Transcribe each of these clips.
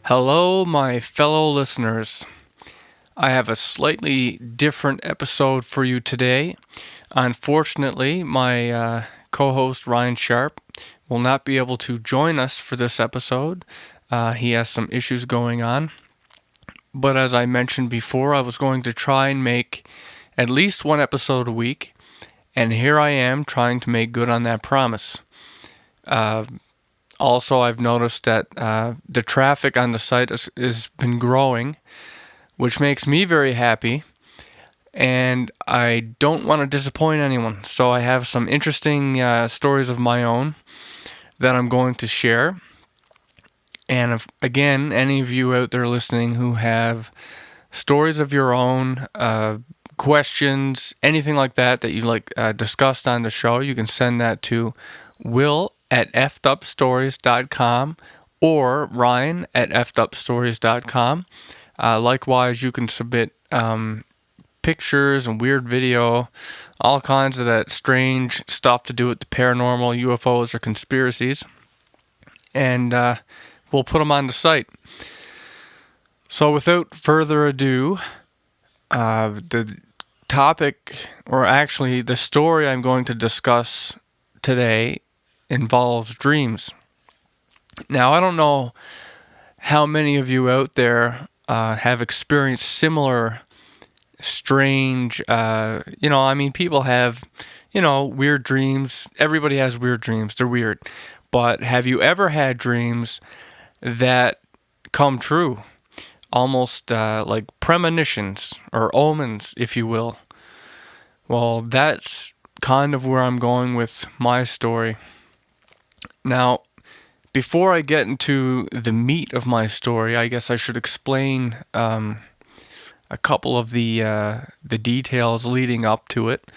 Hello, my fellow listeners. I have a slightly different episode for you today. Unfortunately, my co host Ryan Sharpe will not be able to join us for this episode. He has some issues going on. But as I mentioned before, I was going to try and make at least one episode a week. And here I am trying to make good on that promise. Also, I've noticed that the traffic on the site has been growing, which makes me very happy. And I don't want to disappoint anyone. So I have some interesting stories of my own that I'm going to share. And if, again, any of you out there listening who have stories of your own, questions, anything like that that you like discussed on the show, you can send that to will@effedupstories.com or ryan@effedupstories.com. Likewise, you can submit pictures and weird video, all kinds of that strange stuff to do with the paranormal, UFOs, or conspiracies, and we'll put them on the site. So without further ado, the topic, or actually the story I'm going to discuss today, involves dreams. Now, I don't know how many of you out there have experienced similar strange, people have, weird dreams. Everybody has weird dreams. They're weird. But have you ever had dreams that come true? Almost like premonitions or omens, if you will. Well, that's kind of where I'm going with my story. Now, before I get into the meat of my story, I guess I should explain a couple of the details leading up to it.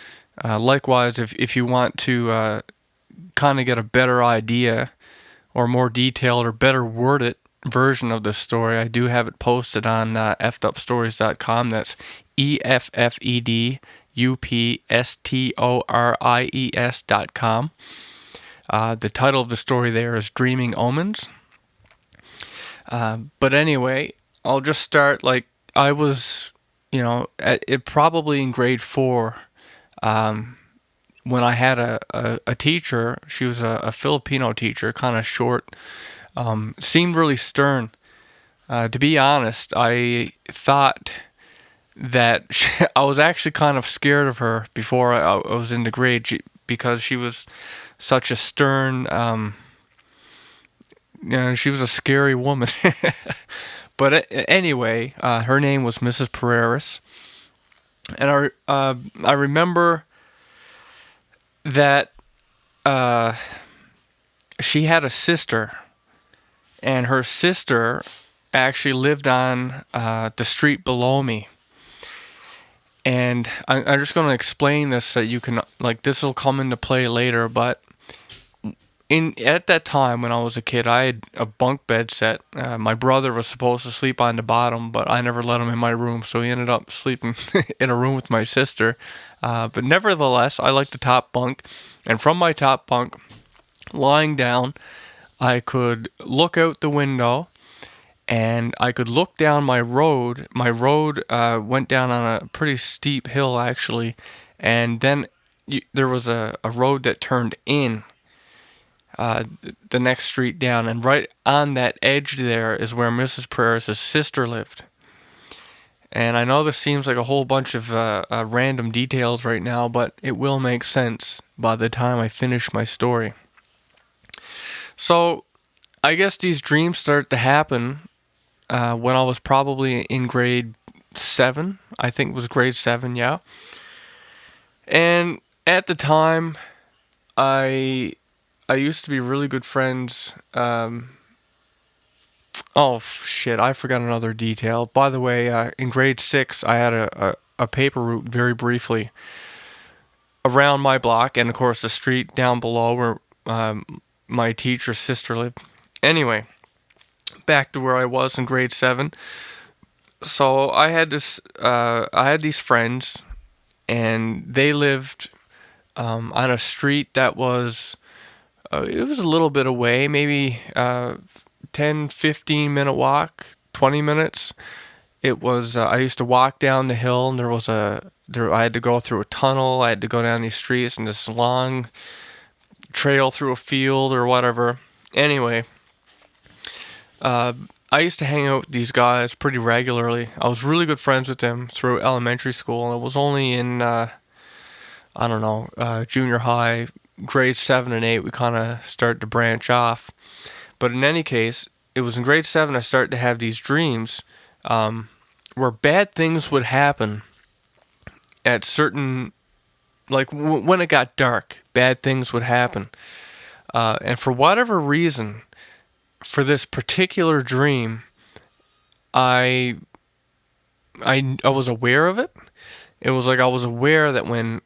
Likewise, if you want to kind of get a better idea or more detailed or better worded version of this story, I do have it posted on effedupstories.com. That's EFFEDUPSTORIES.com. The title of the story there is Dreaming Omens. But anyway, I'll just start like I was, probably in grade 4, when I had a teacher. She was a Filipino teacher, kind of short, seemed really stern. To be honest, I thought that I was actually kind of scared of her before I was in the grade, because she was such a stern, she was a scary woman. But anyway, her name was Mrs. Pereiras, and I remember that she had a sister, and her sister actually lived on the street below me. And I'm just going to explain this so you can, this will come into play later, but at that time when I was a kid, I had a bunk bed set. My brother was supposed to sleep on the bottom, but I never let him in my room, so he ended up sleeping in a room with my sister. But nevertheless, I liked the top bunk, and from my top bunk, lying down, I could look out the window, and I could look down my road. My road went down on a pretty steep hill, actually, and then there was a road that turned in the next street down, and right on that edge there is where Mrs. Pereiras' sister lived. And I know this seems like a whole bunch of random details right now, but it will make sense by the time I finish my story. So, I guess these dreams started to happen when I was probably in grade 7. I think it was grade 7, yeah. And at the time, I used to be really good friends. I forgot another detail. By the way, in grade 6, I had a paper route very briefly around my block, and of course the street down below where my teacher's sister lived. Anyway, back to where I was in grade 7. So I had these friends, and they lived on a street that was it was a little bit away, maybe 10-15 minute walk, 20 minutes. It was, I used to walk down the hill, and I had to go through a tunnel. I had to go down these streets and this long trail through a field or whatever. Anyway, I used to hang out with these guys pretty regularly. I was really good friends with them through elementary school, and it was only in, junior high, grade 7 and 8, we kind of started to branch off. But in any case, it was in grade 7 I started to have these dreams where bad things would happen at certain, like when it got dark, bad things would happen. And for whatever reason, for this particular dream, I was aware of it. It was like I was aware that when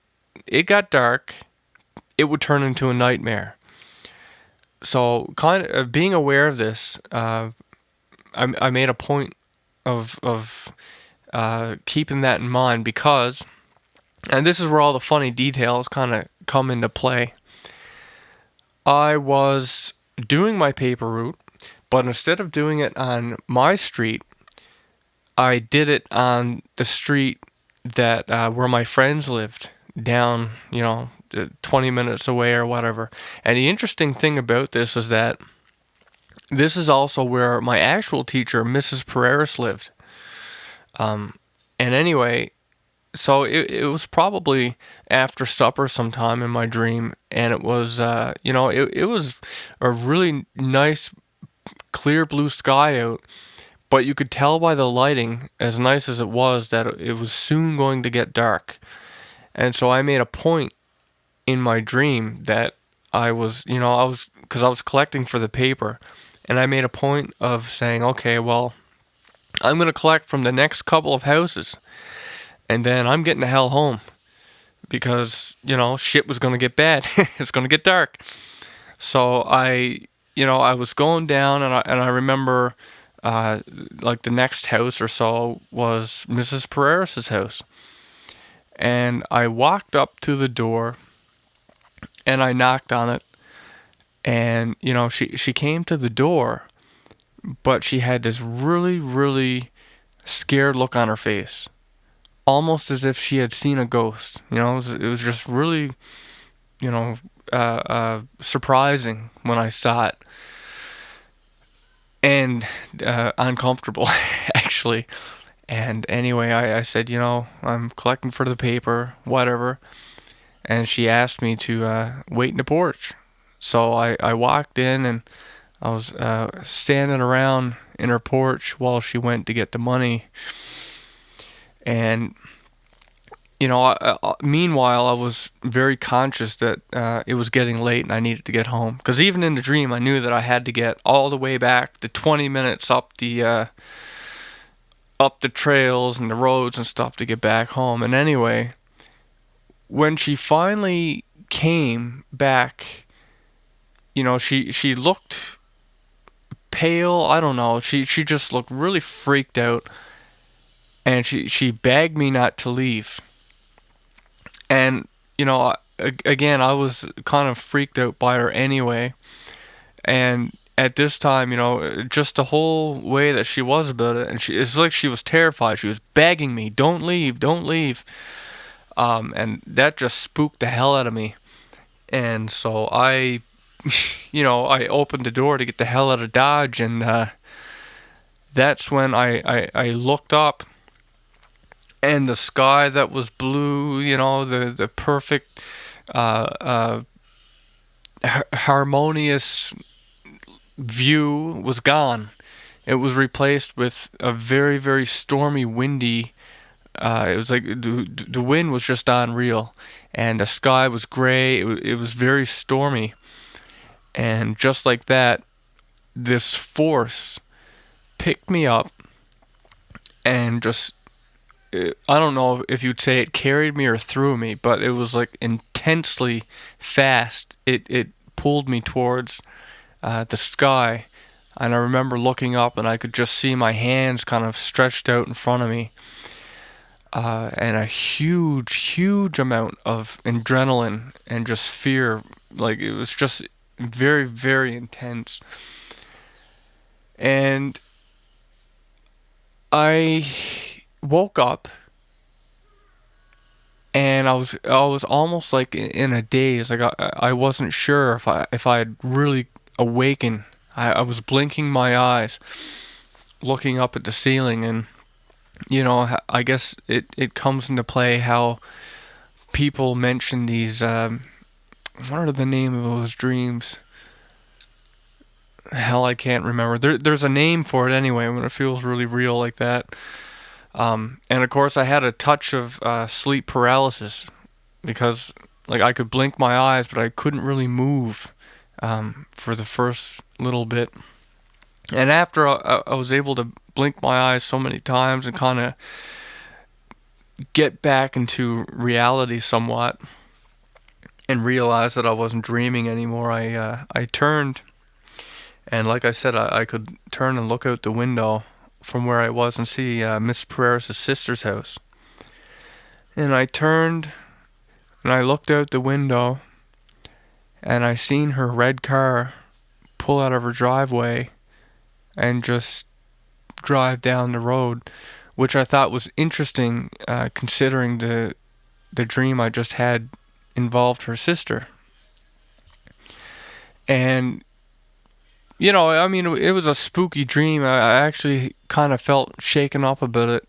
it got dark, it would turn into a nightmare. So, kind of being aware of this, I made a point of keeping that in mind because, and this is where all the funny details kind of come into play. I was doing my paper route, but instead of doing it on my street, I did it on the street that where my friends lived, down, 20 minutes away or whatever. And the interesting thing about this is that this is also where my actual teacher, Mrs. Pereiras, lived. And anyway, so it was probably after supper sometime in my dream, and it was, it was a really nice, clear blue sky out, but you could tell by the lighting, as nice as it was, that it was soon going to get dark. And so I made a point in my dream that because I was collecting for the paper, and I made a point of saying, okay, well, I'm going to collect from the next couple of houses, and then I'm getting the hell home because, shit was going to get bad. It's going to get dark. So I was going down, and I remember, like the next house or so was Mrs. Pereiras' house. And I walked up to the door, and I knocked on it, and, she came to the door, but she had this really, really scared look on her face, almost as if she had seen a ghost. It was just really, surprising when I saw it, and uncomfortable, actually. And anyway, I said, I'm collecting for the paper, whatever. And she asked me to wait in the porch. So I walked in, and I was standing around in her porch while she went to get the money. And, meanwhile, I was very conscious that it was getting late and I needed to get home. Because even in the dream, I knew that I had to get all the way back, the 20 minutes up the trails and the roads and stuff to get back home. And anyway, when she finally came back, she looked pale. I don't know. She just looked really freaked out, and she begged me not to leave. And again, I was kind of freaked out by her anyway. And at this time, just the whole way that she was about it, and it's like she was terrified. She was begging me, "Don't leave, don't leave." And that just spooked the hell out of me. And so I opened the door to get the hell out of Dodge, and that's when I looked up, and the sky that was blue, the perfect, harmonious view was gone. It was replaced with a very, very stormy, windy. It was like the wind was just unreal, and the sky was gray. It was very stormy, and just like that, this force picked me up and just, I don't know if you'd say it carried me or threw me, but it was like intensely fast. It pulled me towards the sky, and I remember looking up, and I could just see my hands kind of stretched out in front of me. And a huge, huge amount of adrenaline and just fear. Like, it was just very, very intense. And I woke up and I was almost like in a daze. Like I wasn't sure if I had really awakened. I was blinking my eyes, looking up at the ceiling, and I guess it comes into play how people mention these. What are the name of those dreams? Hell, I can't remember. There's a name for it anyway when it feels really real like that. And of course, I had a touch of sleep paralysis because, like, I could blink my eyes, but I couldn't really move for the first little bit. And after I was able to blink my eyes so many times and kind of get back into reality somewhat and realize that I wasn't dreaming anymore, I turned, and like I said, I could turn and look out the window from where I was and see Miss Pereira's sister's house. And I turned and I looked out the window and I seen her red car pull out of her driveway and just drive down the road, which I thought was interesting considering the dream I just had involved her sister. And I mean, it was a spooky dream. I actually kind of felt shaken up about it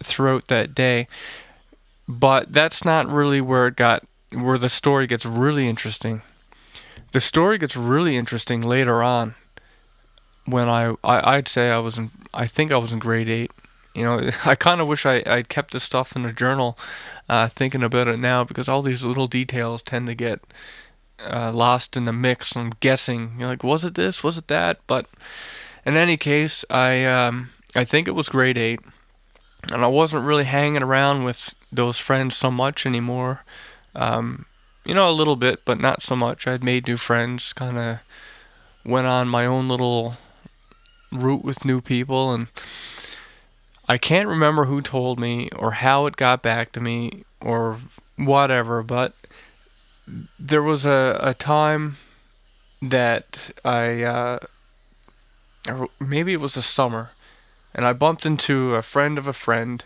throughout that day. But that's not really where the story gets really interesting. The story gets really interesting later on when I'd say I think I was in grade 8. I kind of wish I'd kept this stuff in a journal, thinking about it now, because all these little details tend to get lost in the mix. I'm guessing, like, was it this? Was it that? But in any case, I think it was grade 8, and I wasn't really hanging around with those friends so much anymore. A little bit, but not so much. I'd made new friends, kind of went on my own little route with new people, and I can't remember who told me or how it got back to me or whatever, but there was a time that or maybe it was a summer, and I bumped into a friend of a friend,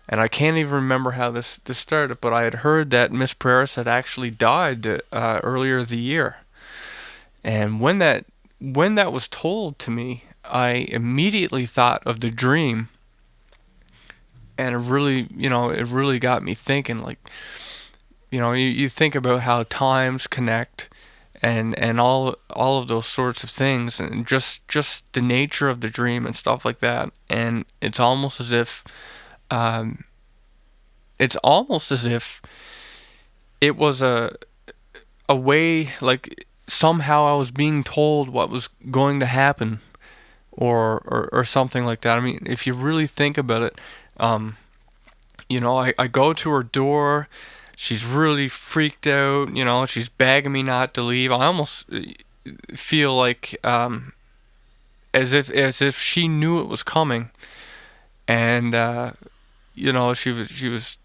and I can't even remember how this started, but I had heard that Miss Pereira had actually died earlier the year. And when that was told to me, I immediately thought of the dream, and it really got me thinking. Like, you think about how times connect, and all of those sorts of things, and just the nature of the dream and stuff like that. And it's almost as if it was a way, like somehow I was being told what was going to happen, or something like that. I mean, if you really think about it, I go to her door. She's really freaked out. She's begging me not to leave. I almost feel like as if she knew it was coming, and she was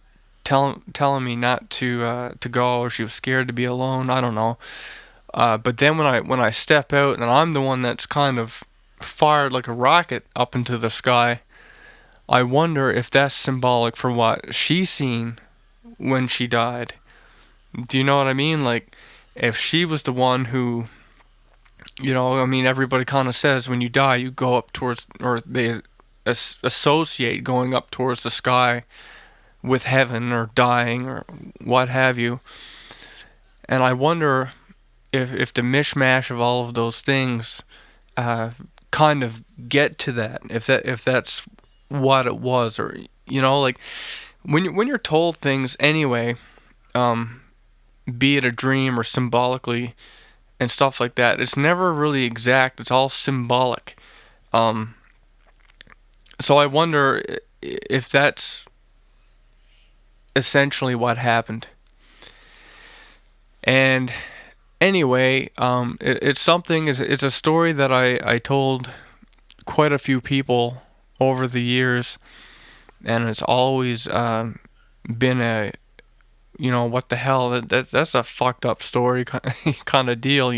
telling me not to go, or she was scared to be alone. I don't know. But then when I step out and I'm the one that's kind of fired like a rocket up into the sky, I wonder if that's symbolic for what she seen when she died. Do you know what I mean? Like, if she was the one who, I mean, everybody kind of says when you die, you go up towards, or they associate going up towards the sky with heaven or dying or what have you. And I wonder if the mishmash of all of those things kind of get to that, if that's what it was, or like when you're told things anyway, be it a dream or symbolically and stuff like that, it's never really exact. It's all symbolic. So I wonder if that's essentially what happened. And anyway, it's a story that I told quite a few people over the years, and it's always been a, what the hell, that's a fucked up story kind of deal,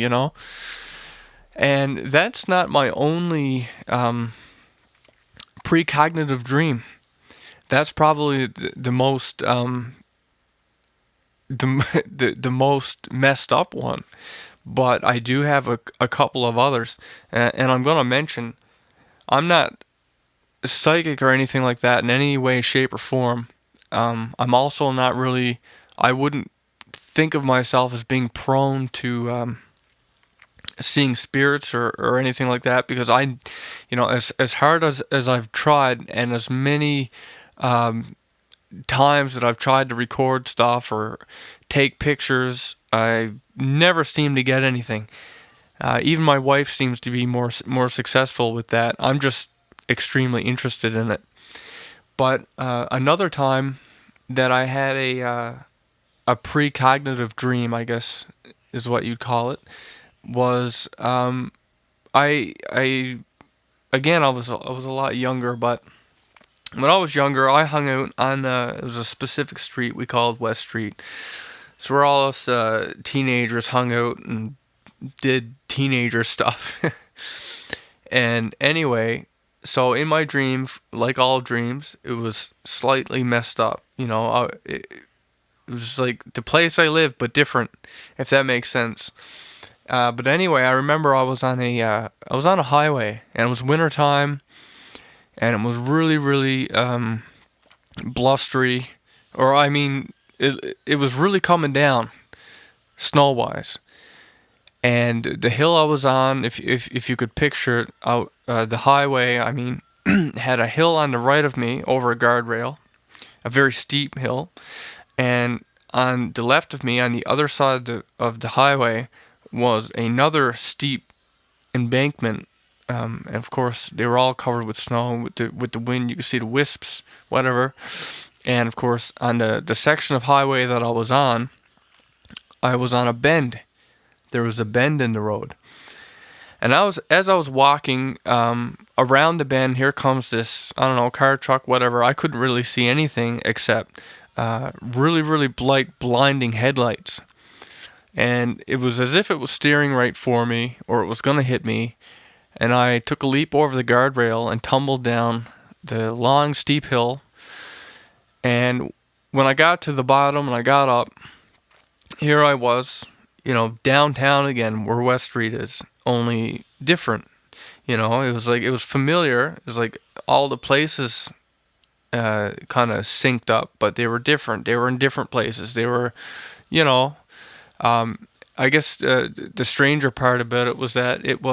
And that's not my only precognitive dream. That's probably the most the most messed up one. But I do have a couple of others, and I'm going to mention I'm not psychic or anything like that in any way, shape, or form. I'm also not really. I wouldn't think of myself as being prone to seeing spirits or anything like that, because as hard as I've tried, and as many times that I've tried to record stuff or take pictures, I never seem to get anything. Even my wife seems to be more successful with that. I'm just extremely interested in it. But another time that I had a precognitive dream, I guess is what you'd call it, was I again I was a lot younger, but when I was younger, I hung out on it was a specific street we called West Street. So where all us teenagers hung out and did teenager stuff. And anyway, so in my dream, like all dreams, it was slightly messed up. It was like the place I lived, but different, if that makes sense. But anyway, I remember I was on a highway, and it was winter time, and it was really really blustery, or I mean, it was really coming down snow wise. And the hill I was on, if you could picture it, out the highway, I mean, had a hill on the right of me over a guardrail, a very steep hill, and on the left of me, on the other side of the highway, was another steep embankment. And of course, they were all covered with snow. With the wind, you could see the wisps, whatever. And of course, on the section of highway that I was on a bend. There was a bend in the road. And as I was walking around the bend, here comes this, I don't know, car, truck, whatever. I couldn't really see anything except really, really blinding headlights. And it was as if it was steering right for me, or it was going to hit me. And I took a leap over the guardrail and tumbled down the long, steep hill. And when I got to the bottom and I got up, here I was, downtown again, where West Street is, only different. It was like, it was familiar. It was like all the places kind of synced up, but they were different. They were in different places. They were, you know, I guess the stranger part about it was that it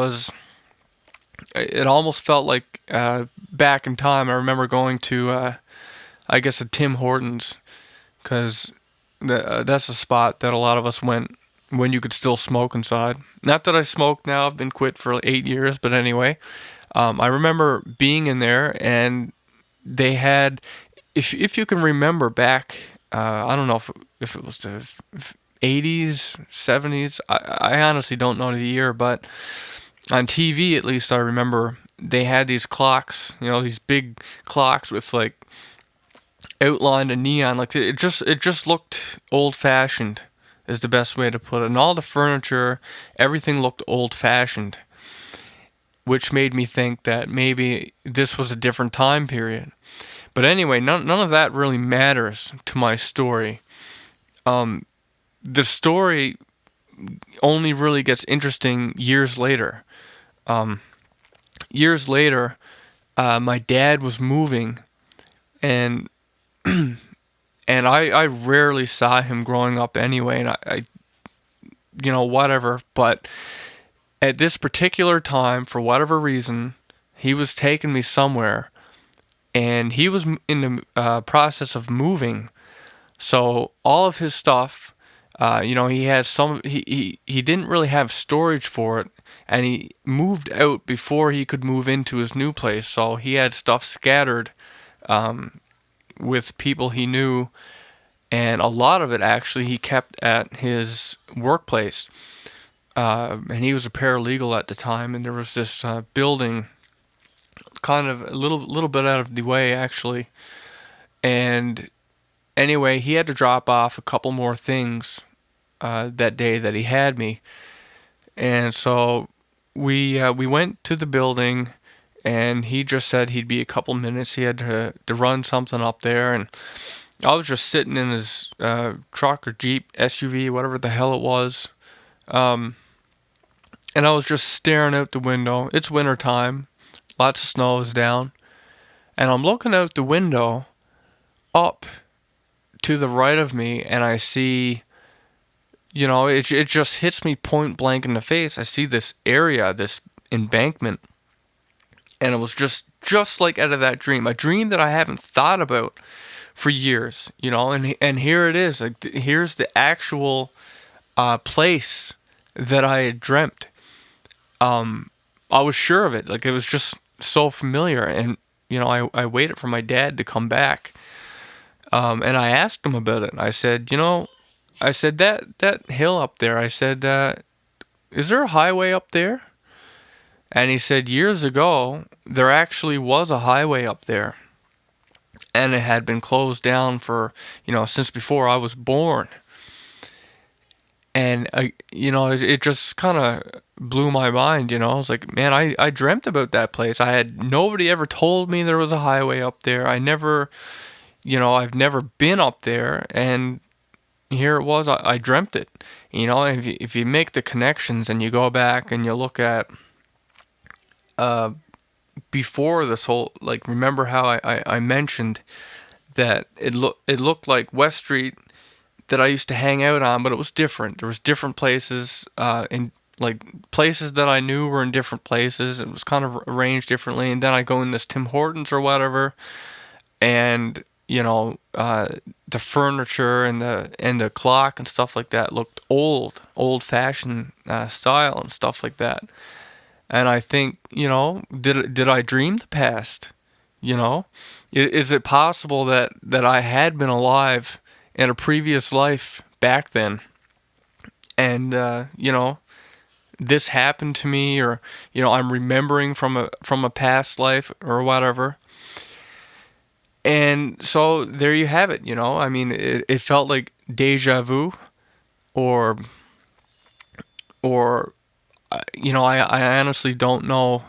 almost felt like back in time. I remember going to, I guess, a Tim Hortons, because that's a spot that a lot of us went when you could still smoke inside. Not that I smoke now, I've been quit for 8 years, but anyway, I remember being in there, and they had, if you can remember back, I don't know if it was the 80s, 70s, I honestly don't know the year, but on TV at least I remember they had these clocks, these big clocks with like outlined in neon, like it just looked old fashioned is the best way to put it. And all the furniture, everything looked old fashioned, which made me think that maybe this was a different time period. But anyway, none of that really matters to my story. The story only really gets interesting years later. Years later, my dad was moving, and and I rarely saw him growing up anyway, and I whatever. But at this particular time, for whatever reason, he was taking me somewhere, and he was in the process of moving. So all of his stuff, he had he didn't really have storage for it, and he moved out before he could move into his new place. So he had stuff scattered with people he knew, and a lot of it actually he kept at his workplace. And he was a paralegal at the time, and there was this building kind of a little bit out of the way actually. And anyway, he had to drop off a couple more things that day that he had me. And so we went to the building, and he just said he'd be a couple minutes. He had to run something up there, and I was just sitting in his truck or Jeep, SUV, whatever the hell it was. Um, and I was just staring out the window. It's winter time, lots of snow is down, and I'm looking out the window up to the right of me, and I see, it just hits me point blank in the face. I see this area, this embankment, and it was just like out of that dream, a dream that I haven't thought about for years, and here it is. Like, here's the actual place that I had dreamt. I was sure of it. Like, it was just so familiar, and I waited for my dad to come back, and I asked him about it. I said, that hill up there. I said, is there a highway up there? And he said, years ago, there actually was a highway up there, and it had been closed down for, since before I was born. And, it just kind of blew my mind, I was like, man, I dreamt about that place. Nobody ever told me there was a highway up there. I've never been up there, and here it was. I dreamt it. If you make the connections and you go back and you look at before this whole, like, remember how I mentioned that it looked like West Street that I used to hang out on, but it was different. There was different places, in like places that I knew were in different places. It was kind of arranged differently, and then I go in this Tim Hortons or whatever, and the furniture and the clock and stuff like that looked old fashioned style and stuff like that. And I think, did I dream the past? Is it possible that I had been alive in a previous life back then, and this happened to me, or I'm remembering from a past life or whatever. And so there you have it. I mean, it felt like deja vu, or I honestly don't know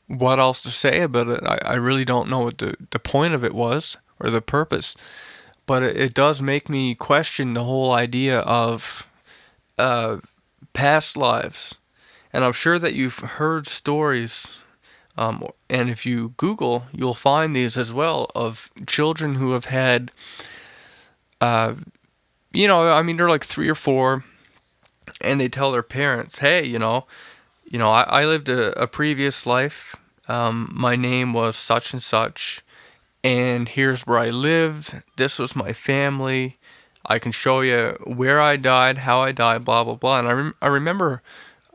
what else to say about it. I really don't know what the point of it was, or the purpose. But it does make me question the whole idea of past lives. And I'm sure that you've heard stories, and if you Google, you'll find these as well, of children who have had, I mean, they're like 3 or 4, and they tell their parents, hey, I lived a previous life. My name was such and such, and here's where I lived. This was my family. I can show you where I died, how I died, blah, blah, blah. And I remember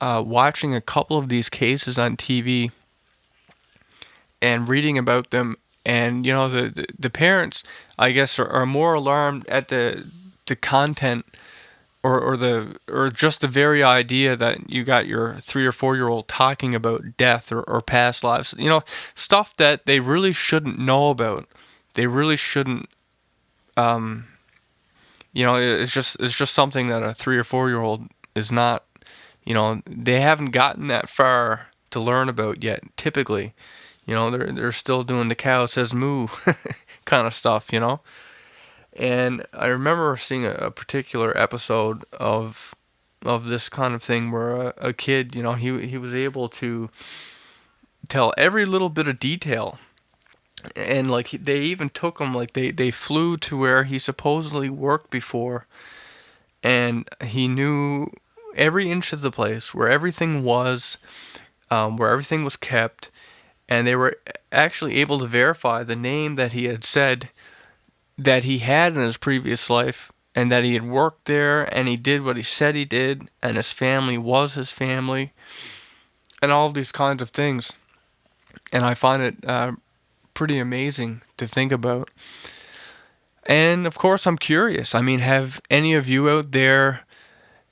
watching a couple of these cases on TV and reading about them. And, the parents, I guess, are more alarmed at the content, or just the very idea that you got your 3 or 4 year old talking about death, or past lives, stuff that they really shouldn't know about. They really shouldn't. It's just something that a 3 or 4 year old is not. They haven't gotten that far to learn about yet. Typically, they're still doing the cow says moo kind of stuff. And I remember seeing a particular episode of this kind of thing where a kid, he was able to tell every little bit of detail. And like, they even took him, like, they flew to where he supposedly worked before, and he knew every inch of the place, where everything was, where everything was kept, and they were actually able to verify the name that he had said that he had in his previous life, and that he had worked there, and he did what he said he did, and his family was his family, and all of these kinds of things. And I find it pretty amazing to think about. And of course, I'm curious. I mean, have any of you out there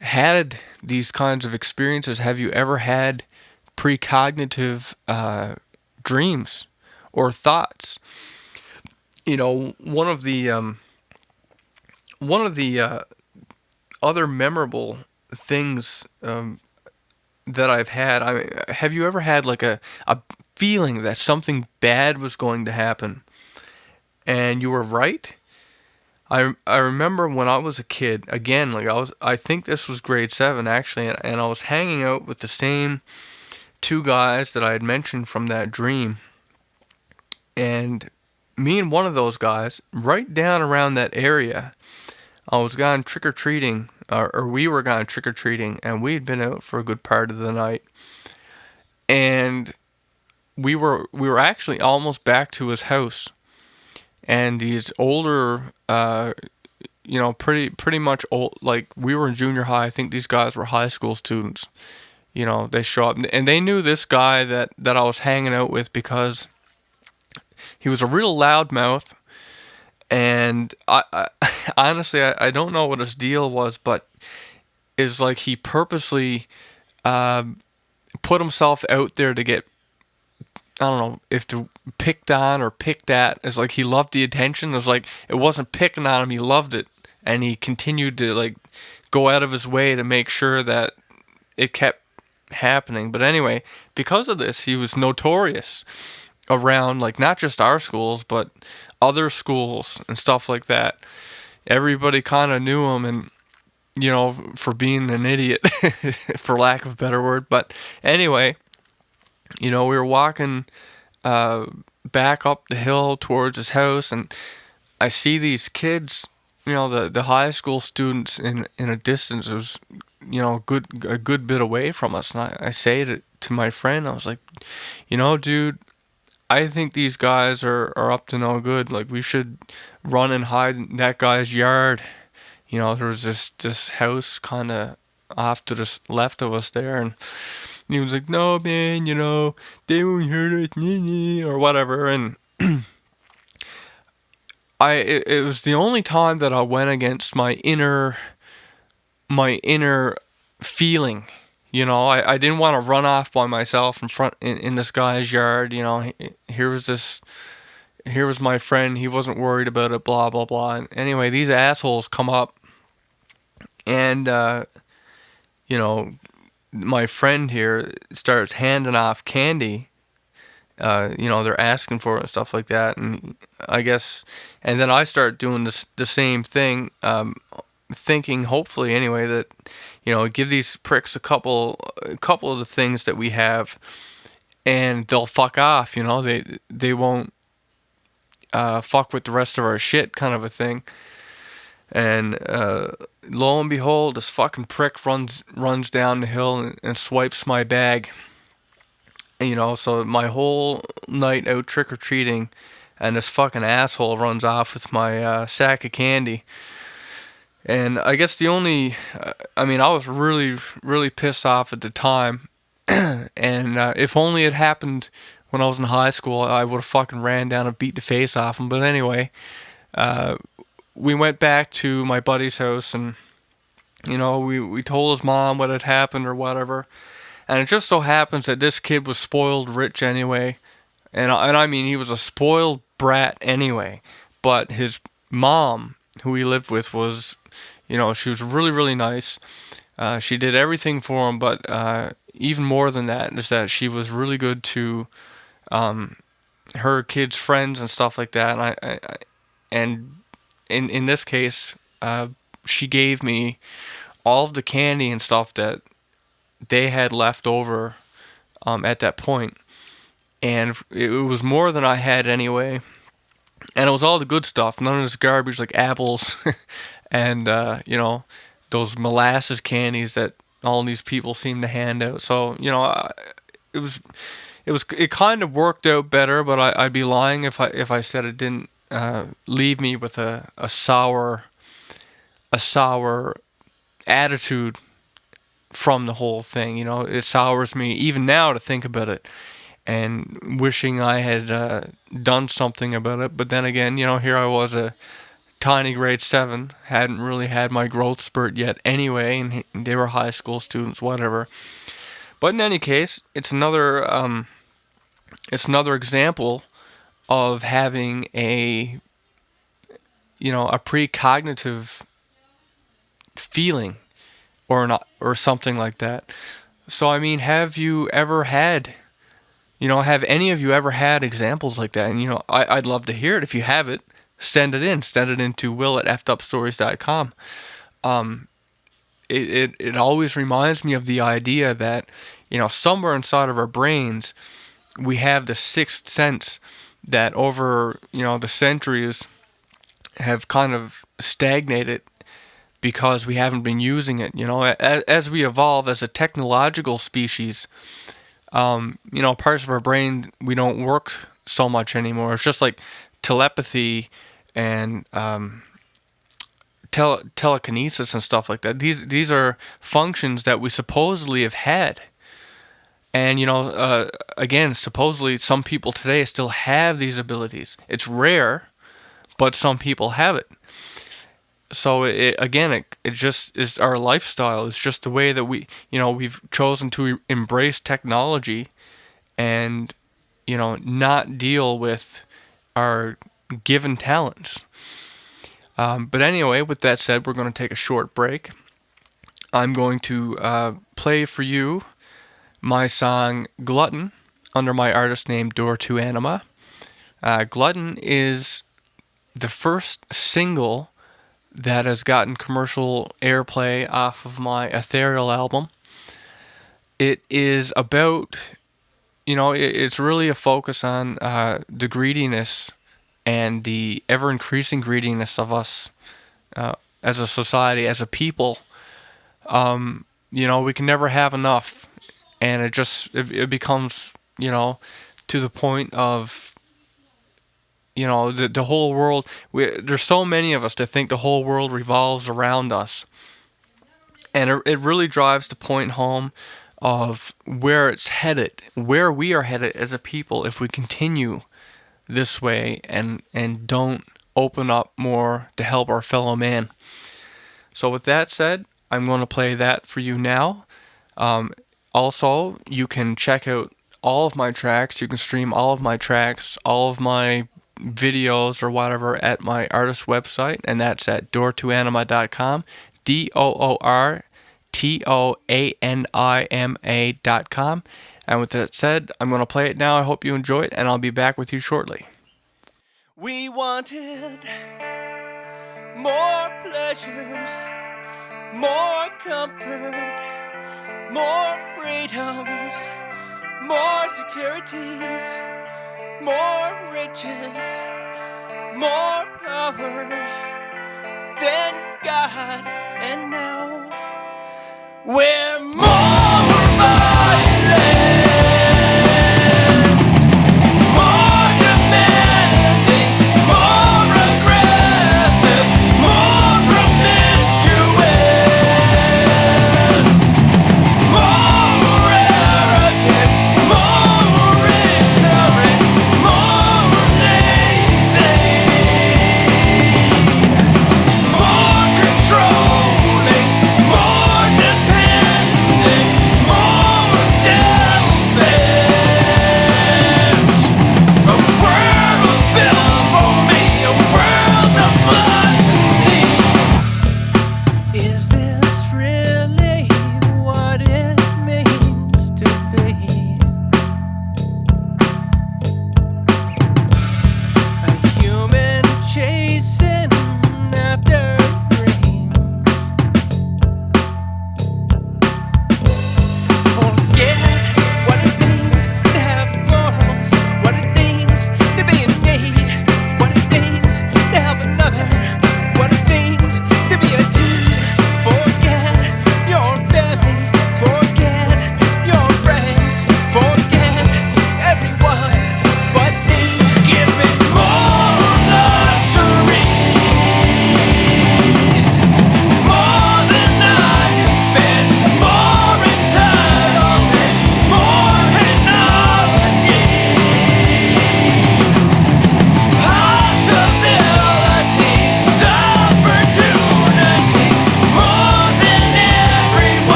had these kinds of experiences? Have you ever had precognitive dreams or thoughts? One of the other memorable things that I've had. Have you ever had like a feeling that something bad was going to happen, and you were right? I remember when I was a kid. Again, like I think this was grade 7 actually, and I was hanging out with the same two guys that I had mentioned from that dream, and me and one of those guys, right down around that area, I was gone trick or treating, or we were gone trick or treating, and we'd been out for a good part of the night, and we were actually almost back to his house, and these older, pretty much old, like we were in junior high. I think these guys were high school students. They show up, and they knew this guy that I was hanging out with because he was a real loudmouth, and I honestly I don't know what his deal was, but is like he purposely put himself out there to get, I don't know if to picked on or picked at. It's like he loved the attention. It was like it wasn't picking on him, he loved it, and he continued to like go out of his way to make sure that it kept happening. But anyway, because of this, he was notorious around, like, not just our schools but other schools and stuff like that. Everybody kind of knew him, and for being an idiot, for lack of a better word. But anyway, we were walking back up the hill towards his house, and I see these kids, the high school students in a distance. It was, a good bit away from us, and I say to my friend, I was like, dude, I think these guys are up to no good. Like, we should run and hide in that guy's yard. There was this house kind of off to the left of us there, and he was like, no, man, they won't hurt us, or whatever. And it was the only time that I went against my inner feeling. I didn't want to run off by myself in this guy's yard. Here was my friend. He wasn't worried about it. Blah blah blah. And anyway, these assholes come up, and my friend here starts handing off candy. They're asking for it and stuff like that, and I guess, and then I start doing the same thing, thinking, hopefully anyway, that give these pricks a couple of the things that we have, and they'll fuck off. They won't fuck with the rest of our shit, kind of a thing. And lo and behold, this fucking prick runs down the hill and swipes my bag. So my whole night out trick or treating, and this fucking asshole runs off with my sack of candy. And I guess I was really, really pissed off at the time. And if only it happened when I was in high school, I would have fucking ran down and beat the face off him. But anyway, we went back to my buddy's house, and we told his mom what had happened or whatever. And it just so happens that this kid was spoiled rich anyway, and I mean, he was a spoiled brat anyway. But his mom, who he lived with, was, she was really, really nice. She did everything for him, but even more than that is that she was really good to her kids' friends and stuff like that. And in this case, she gave me all of the candy and stuff that they had left over at that point, and it was more than I had anyway. And it was all the good stuff, none of this garbage like apples and those molasses candies that all these people seem to hand out. So it kind of worked out better, but I'd be lying if I said it didn't leave me with a sour attitude from the whole thing. It sours me even now to think about it, and wishing I had done something about it. But then again, here I was, a tiny grade 7, hadn't really had my growth spurt yet anyway, and they were high school students, whatever. But in any case, it's another example of having a precognitive feeling, or something like that. So, I mean, have you ever had, have any of you ever had examples like that? And, I'd love to hear it. If you have it, send it in. Send it in to will@effedupstories.com. It always reminds me of the idea that, somewhere inside of our brains, we have the sixth sense that over, the centuries have kind of stagnated because we haven't been using it. As we evolve as a technological species, parts of our brain, we don't work so much anymore. It's just like telepathy and telekinesis and stuff like that. These are functions that we supposedly have had. And, again, supposedly some people today still have these abilities. It's rare, but some people have it. So, it just is our lifestyle. It's just the way that we've chosen to embrace technology and, not deal with our given talents. But anyway, with that said, we're going to take a short break. I'm going to play for you my song Glutton under my artist name Door to Anima. Glutton is the first single that has gotten commercial airplay off of my Ethereal album. It is about, it's really a focus on the greediness and the ever-increasing greediness of us as a society, as a people. We can never have enough. And it becomes, to the point of, the whole world. There's so many of us that think the whole world revolves around us. And it really drives the point home of where it's headed, where we are headed as a people if we continue this way and don't open up more to help our fellow man. So with that said, I'm going to play that for you now. Also, you can check out all of my tracks. You can stream all of my tracks, all of my videos or whatever at my artist website, and that's at doortoanima.com, DOORTOANIMA.com. And with that said, I'm going to play it now. I hope you enjoy it, and I'll be back with you shortly. We wanted more pleasures, more comfort, more freedoms, more securities, more riches, more power than God, and now we're more violent, more demanding, more aggressive, more promiscuous, more arrogant, more ignorant, more lazy, more controlling, more dependent.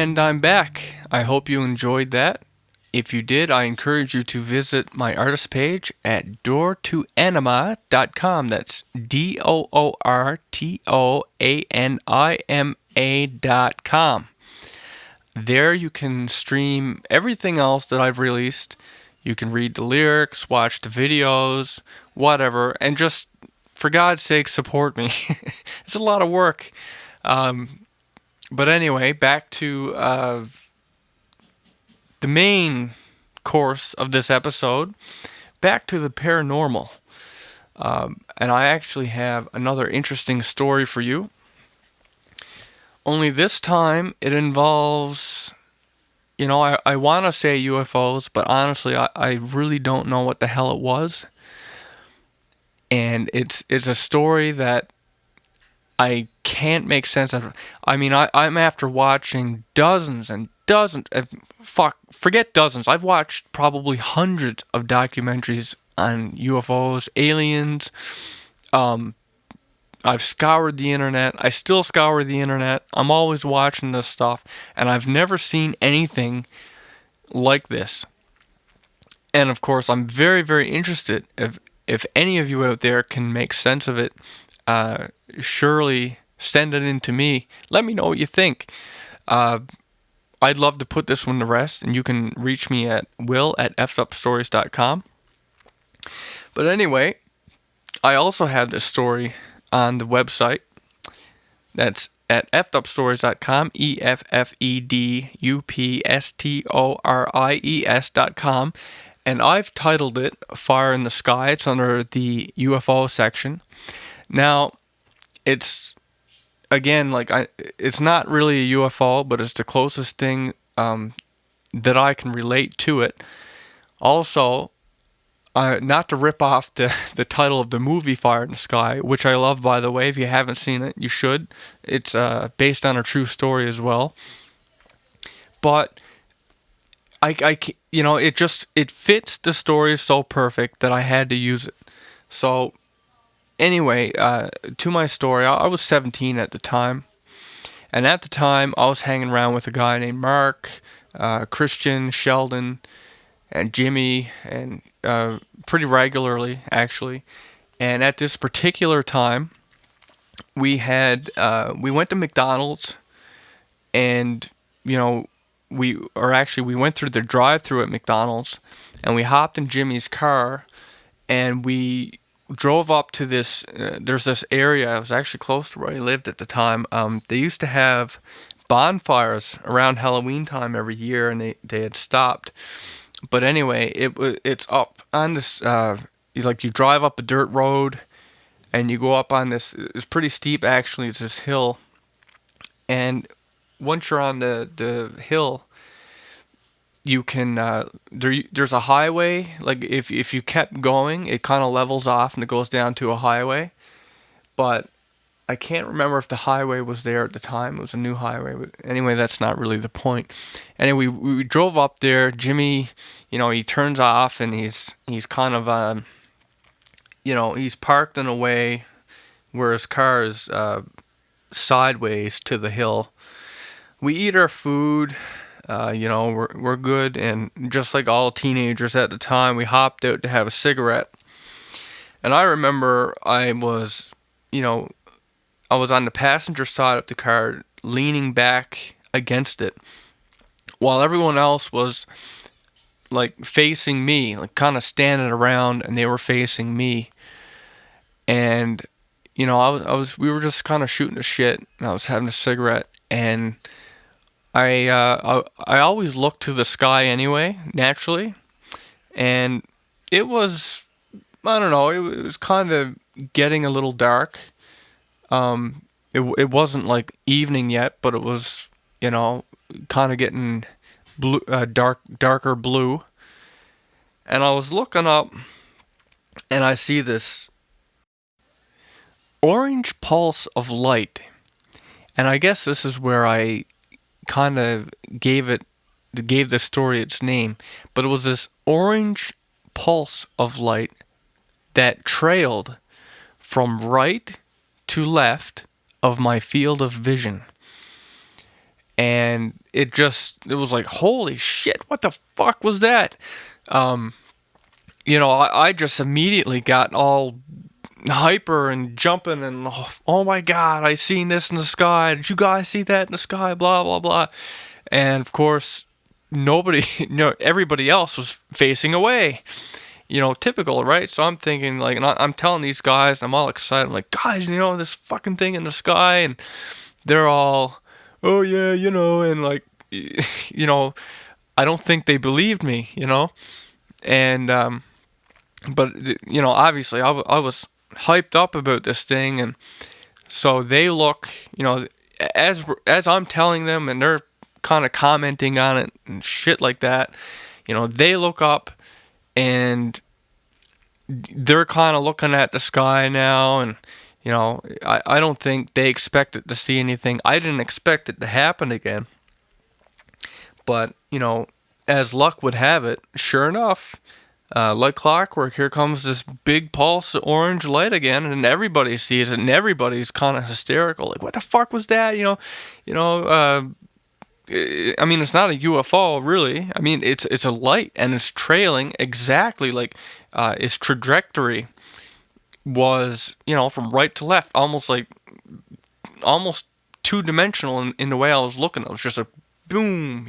And I'm back. I hope you enjoyed that. If you did, I encourage you to visit my artist page at doortoanima.com. That's doortoanima.com. There you can stream everything else that I've released. You can read the lyrics, watch the videos, whatever, and just, for God's sake, support me. It's a lot of work. But anyway, back to the main course of this episode, back to the paranormal. And I actually have another interesting story for you. Only this time it involves, I want to say UFOs, but honestly, I really don't know what the hell it was. And it's a story that I can't make sense of. I mean, I'm after watching dozens and dozens, forget dozens. I've watched probably hundreds of documentaries on UFOs, aliens. I've scoured the internet. I still scour the internet. I'm always watching this stuff, and I've never seen anything like this. And of course, I'm very, very interested. If any of you out there can make sense of it, surely send it in to me. Let me know what you think. I'd love to put this one to rest, and you can reach me at will@effedupstories.com. But anyway, I also have this story on the website. That's at effedupstories.com, effedupstories.com, and I've titled it Fire in the Sky. It's under the UFO section. Now, it's, again, it's not really a UFO, but it's the closest thing that I can relate to it. Also, not to rip off the title of the movie Fire in the Sky, which I love, by the way. If you haven't seen it, you should. It's based on a true story as well. But it fits the story so perfect that I had to use it. So anyway, to my story, I was 17 at the time. And at the time, I was hanging around with a guy named Mark, Christian, Sheldon, and Jimmy, and pretty regularly, actually. And at this particular time, we went to McDonald's, and we went through the drive-through at McDonald's, and we hopped in Jimmy's car, and we drove up to this. There's this area. It was actually close to where I lived at the time. They used to have bonfires around Halloween time every year, and they had stopped. But anyway, it's up on this. You drive up a dirt road, and you go up on this. It's pretty steep, actually. It's this hill, and once you're on the hill, you can there's a highway. Like if you kept going, it kind of levels off and it goes down to a highway. But I can't remember if the highway was there at the time. It was a new highway. But anyway, that's not really the point. Anyway, we drove up there. Jimmy, he turns off, and he's kind of he's parked in a way where his car is sideways to the hill. We eat our food. We're good, and just like all teenagers at the time, we hopped out to have a cigarette. And I remember I was on the passenger side of the car, leaning back against it, while everyone else was facing me, kind of standing around, and they were facing me. And we were just kind of shooting the shit, and I was having a cigarette, and I always look to the sky anyway, naturally, and it was, I don't know, it was kind of getting a little dark. It wasn't like evening yet, but it was, kind of getting blue, darker blue. And I was looking up, and I see this orange pulse of light, and I guess this is where I kind of gave the story its name. But it was this orange pulse of light that trailed from right to left of my field of vision. and it was like, holy shit, what the fuck was that? I just immediately got all hyper and jumping and, oh my god, I seen this in the sky. Did you guys see that in the sky? Blah blah blah. And of course, nobody, everybody else was facing away. Typical, right? So I'm thinking, like, and I'm telling these guys, I'm all excited. I'm like, guys, this fucking thing in the sky, and they're all, oh yeah, and like, I don't think they believed me, and but obviously I was hyped up about this thing, and so they look, as I'm telling them, and they're kind of commenting on it and shit like that. They look up and they're kind of looking at the sky now, and I don't think they expected to see anything. I didn't expect it to happen again, but as luck would have it, sure enough, like clockwork, here comes this big pulse of orange light again, and everybody sees it, and everybody's kind of hysterical, like, what the fuck was that? I mean, it's not a UFO, really. I mean, it's a light, and it's trailing exactly like its trajectory was, from right to left, almost two-dimensional in the way I was looking. It was just a boom,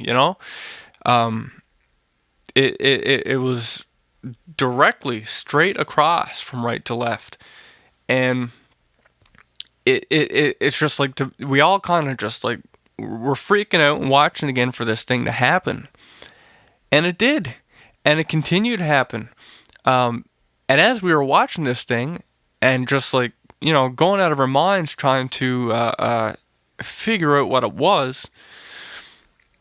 It was directly straight across from right to left, and it's just like we all kind of just like we're freaking out and watching again for this thing to happen, and it did, and it continued to happen, and as we were watching this thing and just like going out of our minds trying to figure out what it was,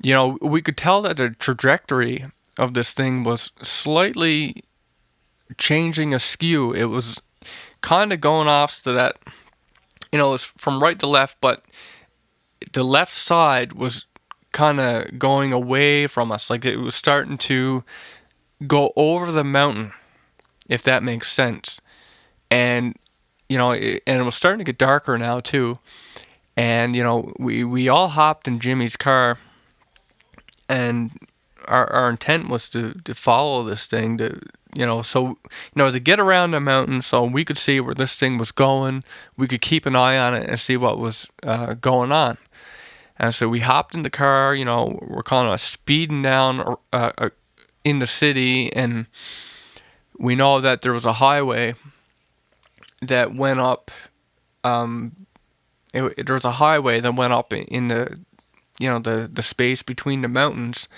we could tell that the trajectory of this thing was slightly changing askew. It was kind of going off to that, it was from right to left, but the left side was kind of going away from us. Like it was starting to go over the mountain, if that makes sense. And, and it was starting to get darker now too. And, we all hopped in Jimmy's car, and our intent was to follow this thing to get around the mountain so we could see where this thing was going. We could keep an eye on it and see what was going on. And so we hopped in the car, we're kind of speeding down in the city, and we know that there was a highway that went up. There was a highway that went up in the, the space between the mountains.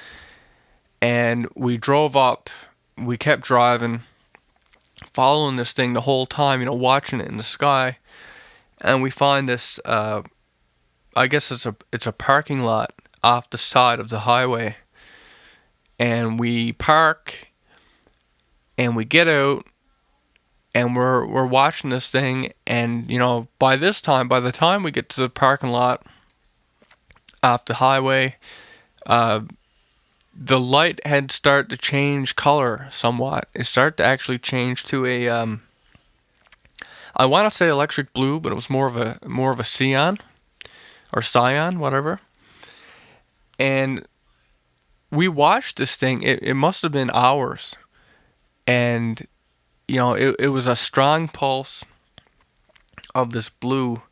And we drove up, we kept driving, following this thing the whole time, watching it in the sky. And we find this, I guess it's a parking lot off the side of the highway. And we park, and we get out, and we're watching this thing. And, by the time we get to the parking lot off the highway, the light had started to change color somewhat. It started to actually change to a, I want to say electric blue, but it was more of a cyan or cyan, whatever. And we watched this thing. It must have been hours, and it was a strong pulse of this blue,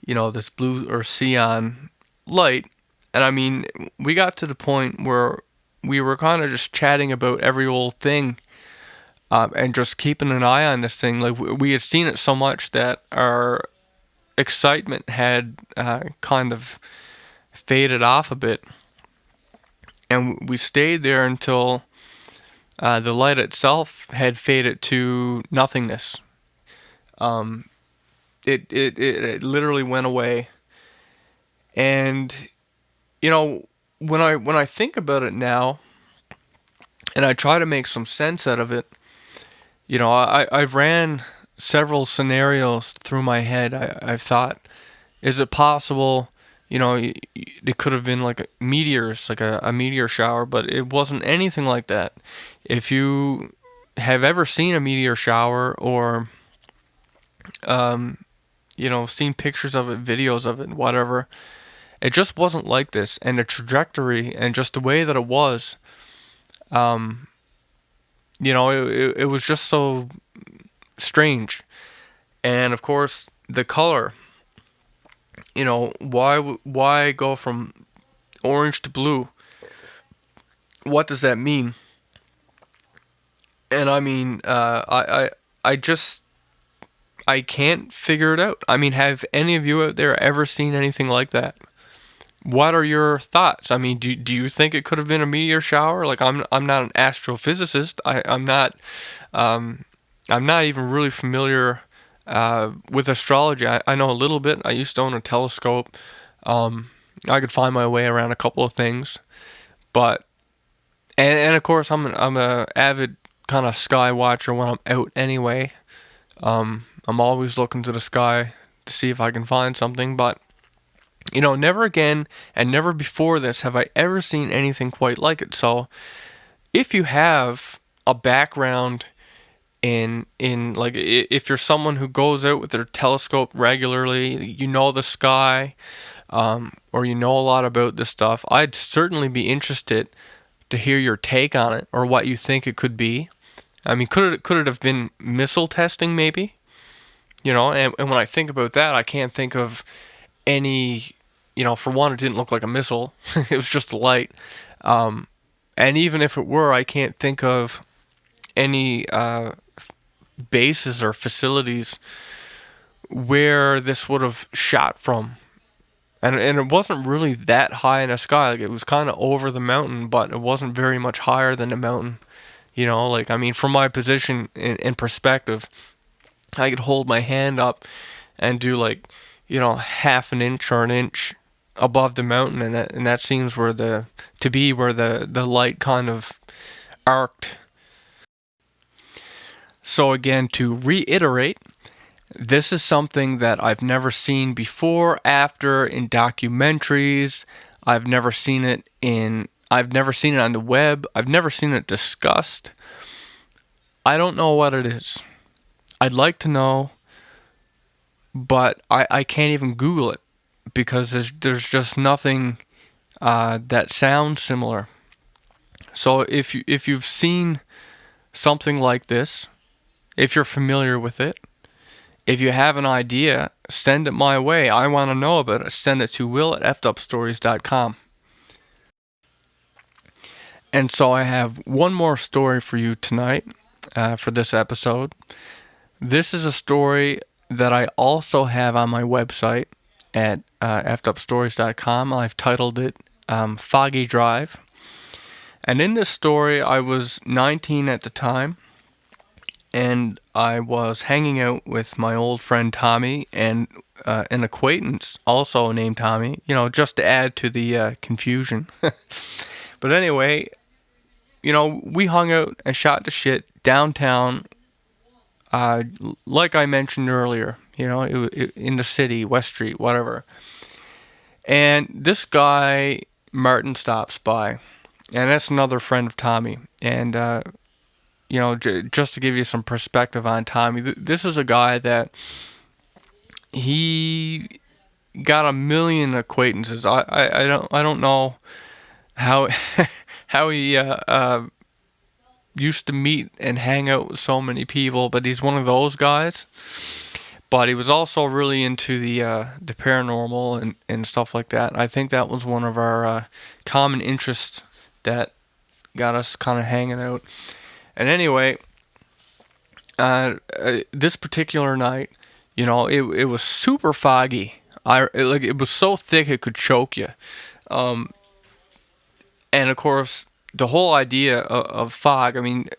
this blue or cyan light. And I mean, we got to the point where we were kind of just chatting about every old thing, and just keeping an eye on this thing. Like we had seen it so much that our excitement had kind of faded off a bit. And we stayed there until the light itself had faded to nothingness. It literally went away. And when I think about it now, and I try to make some sense out of it, I've ran several scenarios through my head. I've thought, is it possible, it could have been like meteors, like a meteor shower, but it wasn't anything like that. If you have ever seen a meteor shower, or seen pictures of it, videos of it, whatever, It just wasn't like this, and the trajectory and just the way that it was, it was just so strange. And of course, the color. Why go from orange to blue? What does that mean? And I mean, I just I can't figure it out. I mean, have any of you out there ever seen anything like that? What are your thoughts? I mean, do you think it could have been a meteor shower? Like, I'm not an astrophysicist. I'm not even really familiar with astrology. I know a little bit. I used to own a telescope. I could find my way around a couple of things, but and of course I'm a avid kind of sky watcher when I'm out anyway. I'm always looking to the sky to see if I can find something, but never again and never before this have I ever seen anything quite like it. So, if you have a background in like if you're someone who goes out with their telescope regularly, the sky, or a lot about this stuff, I'd certainly be interested to hear your take on it or what you think it could be. I mean, could it have been missile testing maybe? And when I think about that, I can't think of any. For one, it didn't look like a missile; it was just a light. And even if it were, I can't think of any bases or facilities where this would have shot from. And it wasn't really that high in the sky. Like, it was kind of over the mountain, but it wasn't very much higher than the mountain. I mean, from my position in perspective, I could hold my hand up and do like, half an inch or an inch above the mountain, and that seems where the light kind of arced. So again, to reiterate, this is something that I've never seen before, after, in documentaries. I've never seen it on the web. I've never seen it discussed. I don't know what it is. I'd like to know, but I can't even Google it because there's just nothing that sounds similar. So if you've seen something like this, if you're familiar with it, if you have an idea, send it my way. I want to know about it. Send it to will@effedupstories.com. And so I have one more story for you tonight for this episode. This is a story that I also have on my website at effedupstories.com. I've titled it Foggy Drive. And in this story, I was 19 at the time, and I was hanging out with my old friend Tommy and an acquaintance also named Tommy, just to add to the confusion. But anyway, we hung out and shot the shit downtown, like I mentioned earlier, in the city, West Street, whatever. And this guy, Martin, stops by, and that's another friend of Tommy. And, just to give you some perspective on Tommy, this is a guy that he got a million acquaintances. I don't know how how he used to meet and hang out with so many people, but he's one of those guys. But he was also really into the paranormal and stuff like that. I think that was one of our common interests that got us kind of hanging out. And anyway, this particular night, it was super foggy. It was so thick it could choke you. And of course, the whole idea of fog, I mean,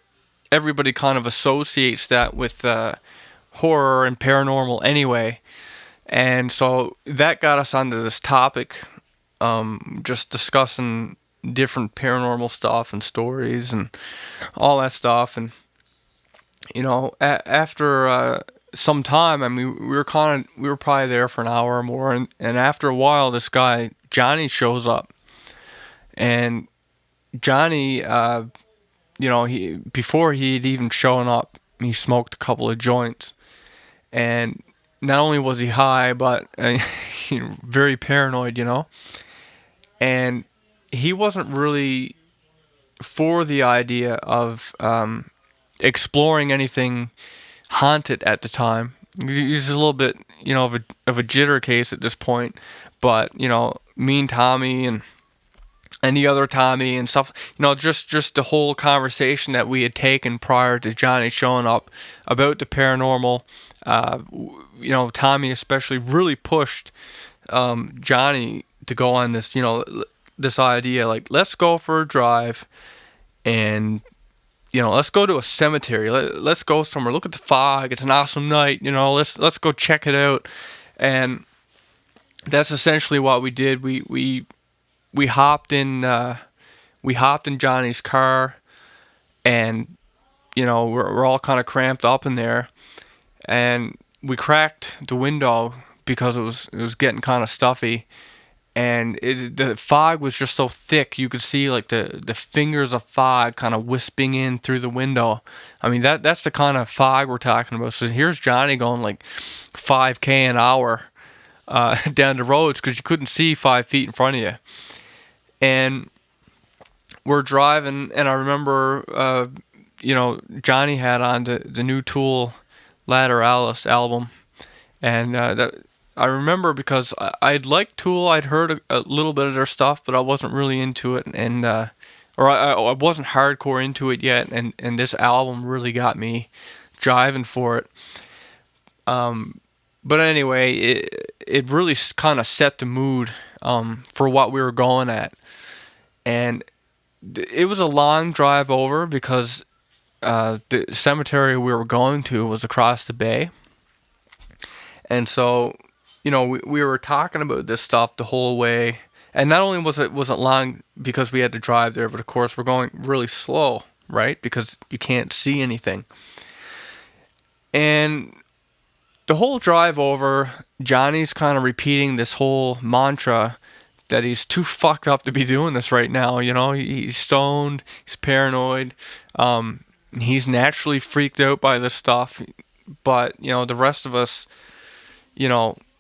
everybody kind of associates that with horror and paranormal anyway. And so that got us onto this topic, just discussing different paranormal stuff and stories and all that stuff. And, after some time, I mean, we were probably there for an hour or more. And after a while, this guy, Johnny, shows up. And Johnny, before he'd even shown up, he smoked a couple of joints. And not only was he high, but very paranoid, and he wasn't really for the idea of exploring anything haunted at the time. He's a little bit, of a jitter case at this point, but Mean Tommy and any other Tommy and stuff, just the whole conversation that we had taken prior to Johnny showing up about the paranormal. Tommy especially really pushed Johnny to go on this, this idea, like, let's go for a drive and let's go to a cemetery. Let's go somewhere. Look at the fog. It's an awesome night. Let's go check it out. And that's essentially what we did. We hopped in. We hopped in Johnny's car, and we're all kind of cramped up in there, and we cracked the window because it was getting kind of stuffy. And the fog was just so thick, you could see like the fingers of fog kind of wisping in through the window. I mean, that's the kind of fog we're talking about. So here's Johnny going like 5K an hour down the roads because you couldn't see 5 feet in front of you. And we're driving, and I remember, Johnny had on the new Tool Lateralis album, and that. I remember because I'd liked Tool. I'd heard a little bit of their stuff, but I wasn't really into it, and or I wasn't hardcore into it yet. And this album really got me driving for it. But anyway, it really kind of set the mood for what we were going at, and it was a long drive over because the cemetery we were going to was across the bay, and so. We were talking about this stuff the whole way, and not only wasn't long because we had to drive there, but of course we're going really slow, right? Because you can't see anything. And the whole drive over, Johnny's kind of repeating this whole mantra that he's too fucked up to be doing this right now. He's stoned, he's paranoid, he's naturally freaked out by this stuff, but the rest of us,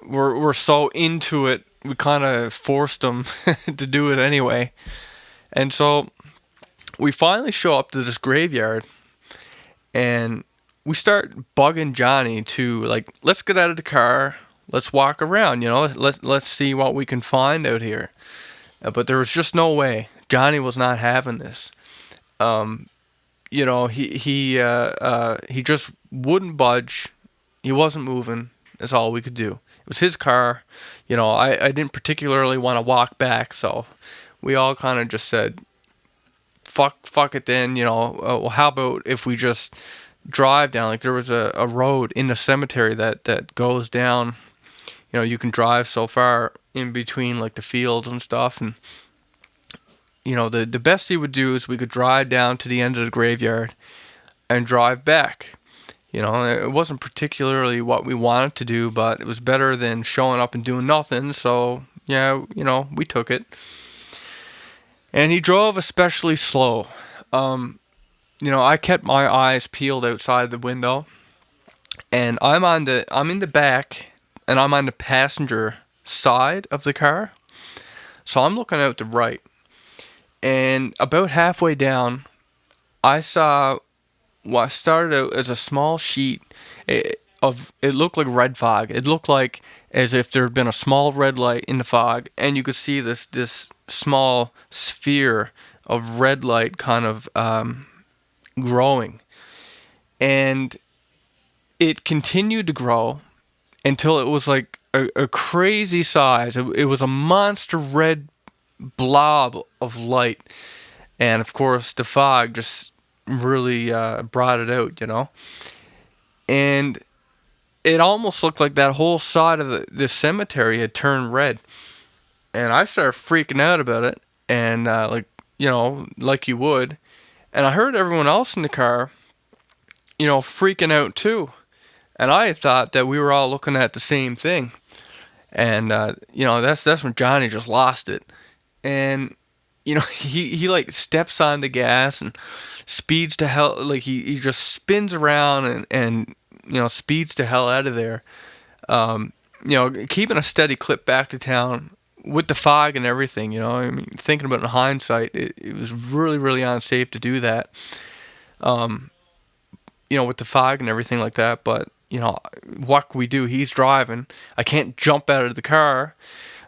we're so into it, we kind of forced them to do it anyway. And so we finally show up to this graveyard, and we start bugging Johnny to, like, let's get out of the car, let's walk around, let's see what we can find out here. But there was just no way. Johnny was not having this. He just wouldn't budge. He wasn't moving. That's all we could do. It was his car. I didn't particularly want to walk back, so we all kind of just said, fuck it then, well, how about if we just drive down? Like, there was a road in the cemetery that goes down, you can drive so far in between, like, the fields and stuff, and, the best he would do is we could drive down to the end of the graveyard and drive back. It wasn't particularly what we wanted to do, but it was better than showing up and doing nothing. So, yeah, we took it. And he drove especially slow. I kept my eyes peeled outside the window. And I'm in the back, and I'm on the passenger side of the car. So I'm looking out the right. And about halfway down, I saw what started out as a small sheet it looked like red fog. It looked like as if there had been a small red light in the fog, and you could see this small sphere of red light kind of growing. And it continued to grow until it was like a crazy size. It was a monster red blob of light. And of course, the fog just really brought it out, and it almost looked like that whole side of the cemetery had turned red. And I started freaking out about it, and like you would. And I heard everyone else in the car, freaking out too. And I thought that we were all looking at the same thing. And that's when Johnny just lost it. And he like steps on the gas and speeds to hell. Like he just spins around and speeds to hell out of there. Keeping a steady clip back to town with the fog and everything. I mean, thinking about it in hindsight, it was really, really unsafe to do that. With the fog and everything like that. But what can we do? He's driving. I can't jump out of the car.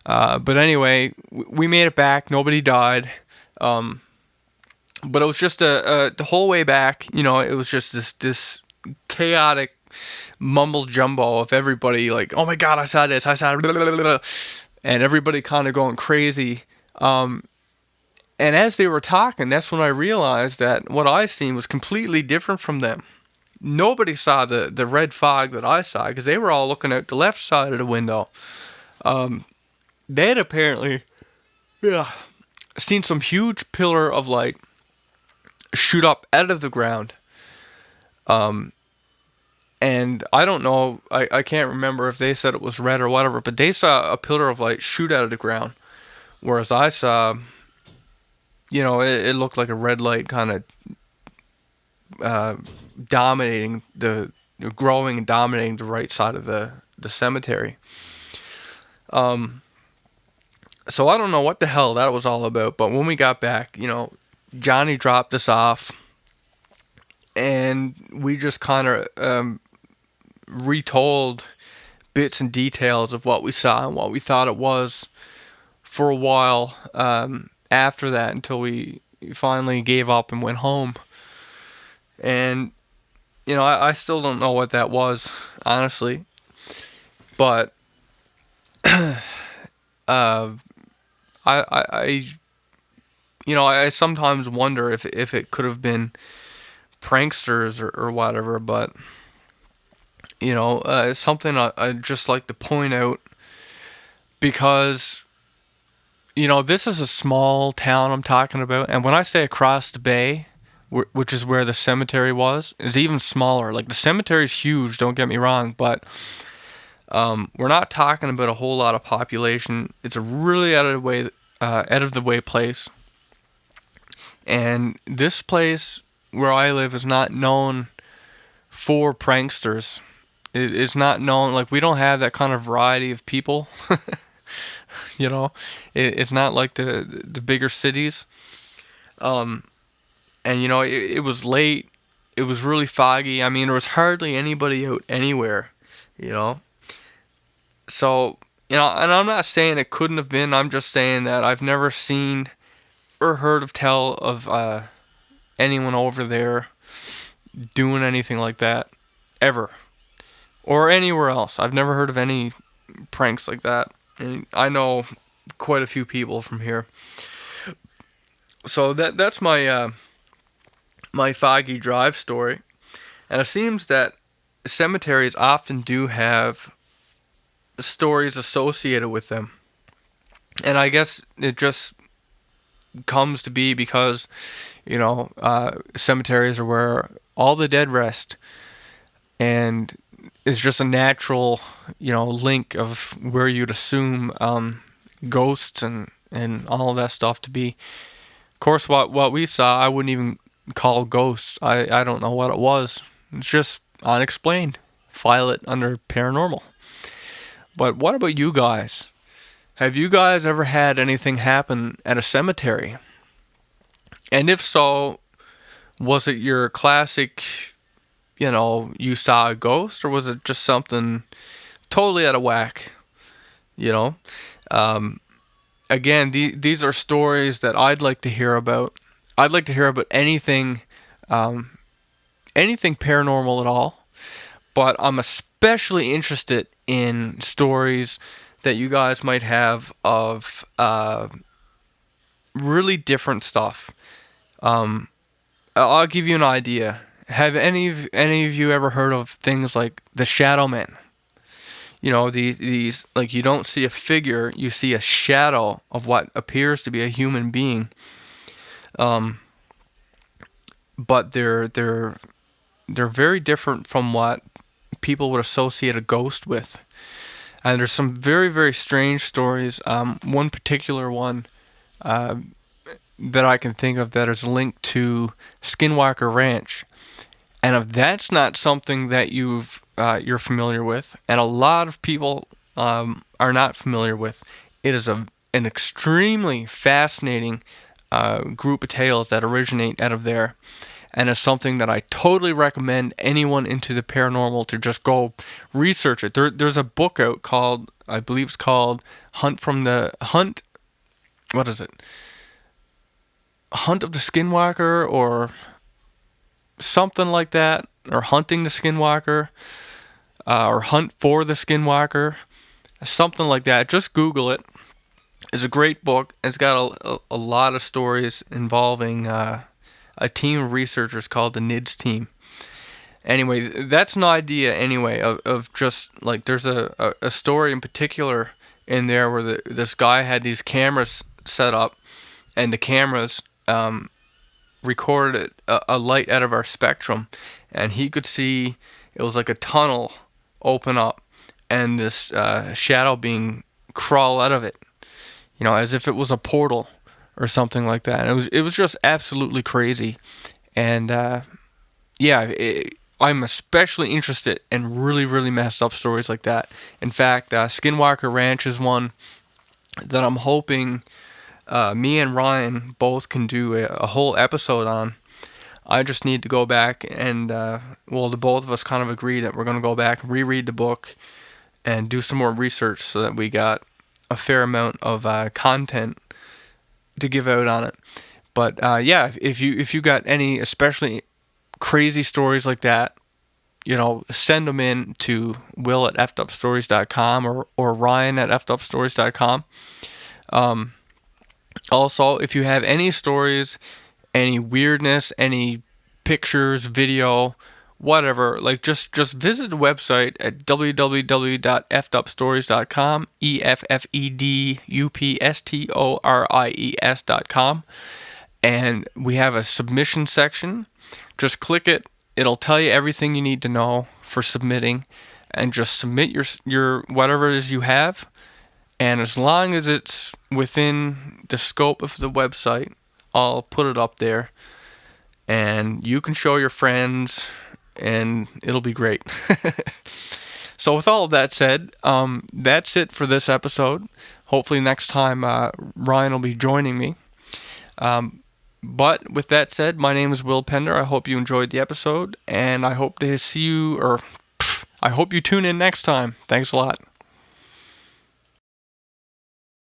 But anyway, we made it back. Nobody died. But it was just the whole way back. It was just this chaotic mumble jumbo of everybody like, oh my god, I saw this, blah, blah, blah, and everybody kind of going crazy. And as they were talking, that's when I realized that what I seen was completely different from them. Nobody saw the red fog that I saw because they were all looking out the left side of the window. They had apparently seen some huge pillar of light shoot up out of the ground. And I don't know, I can't remember if they said it was red or whatever, but they saw a pillar of light shoot out of the ground. Whereas I saw, it looked like a red light kind of dominating growing and dominating the right side of the cemetery. So I don't know what the hell that was all about, but when we got back, Johnny dropped us off, and we just kind of retold bits and details of what we saw and what we thought it was for a while after that, until we finally gave up and went home. And I still don't know what that was, honestly, but I sometimes wonder if it could have been pranksters or whatever, but it's something I'd just like to point out, because this is a small town I'm talking about, and when I say across the bay, which is where the cemetery was, is even smaller. Like, the cemetery's huge, don't get me wrong, but we're not talking about a whole lot of population. It's a really out of the way place, and this place where I live is not known for pranksters. It's not known, like, we don't have that kind of variety of people. It's not like the bigger cities. And it was late. It was really foggy. I mean, there was hardly anybody out anywhere. So, and I'm not saying it couldn't have been. I'm just saying that I've never seen or heard of tell of anyone over there doing anything like that ever, or anywhere else. I've never heard of any pranks like that, and I know quite a few people from here. So that's my my Foggy Drive story, and it seems that cemeteries often do have stories associated with them, and I guess it just comes to be because cemeteries are where all the dead rest, and it's just a natural link of where you'd assume ghosts and all of that stuff to be. Of course, what we saw, I wouldn't even call ghosts. I don't know what it was. It's just unexplained. File it under paranormal. But what about you guys? Have you guys ever had anything happen at a cemetery? And if so, was it your classic, you saw a ghost, or was it just something totally out of whack? Again, these are stories that I'd like to hear about. I'd like to hear about anything paranormal at all. But I'm especially interested in stories that you guys might have of really different stuff. I'll give you an idea. Have any of you ever heard of things like the shadow men? These like, you don't see a figure, you see a shadow of what appears to be a human being. But they're very different from what people would associate a ghost with. And there's some very, very strange stories. One particular one that I can think of that is linked to Skinwalker Ranch. And if that's not something that you're familiar with, and a lot of people are not familiar with, it is an extremely fascinating group of tales that originate out of there, and it's something that I totally recommend anyone into the paranormal to just go research it. There's a book out called, I believe it's called Hunt what is it? Hunt of the Skinwalker, or something like that, or Hunting the Skinwalker, or Hunt for the Skinwalker, something like that. Just Google it. It's a great book. It's got a lot of stories involving a team of researchers called the NIDS team. Anyway, that's an idea anyway of just like, there's a story in particular in there where this guy had these cameras set up, and the cameras recorded a light out of our spectrum, and he could see it was like a tunnel open up, and this shadow being crawl out of it, as if it was a portal or something like that. And it was just absolutely crazy, and I'm especially interested in really, really messed up stories like that. In fact, Skinwalker Ranch is one that I'm hoping me and Ryan both can do a whole episode on. I just need to go back and, the both of us kind of agree that we're going to go back and reread the book and do some more research so that we got a fair amount of content to give out on it. But if you got any especially crazy stories like that, send them in to will@effedupstories.com or ryan@effedupstories.com. Also, if you have any stories, any weirdness, any pictures, video, whatever, like just visit the website at www.effedupstories.com, effedupstories.com, and we have a submission section. Just click it. It'll tell you everything you need to know for submitting, and just submit your whatever it is you have. And as long as it's within the scope of the website, I'll put it up there, and you can show your friends, and it'll be great. So with all of that said, that's it for this episode. Hopefully next time Ryan will be joining me. But with that said, my name is Will Pender. I hope you enjoyed the episode, and I hope to see you, I hope you tune in next time. Thanks a lot.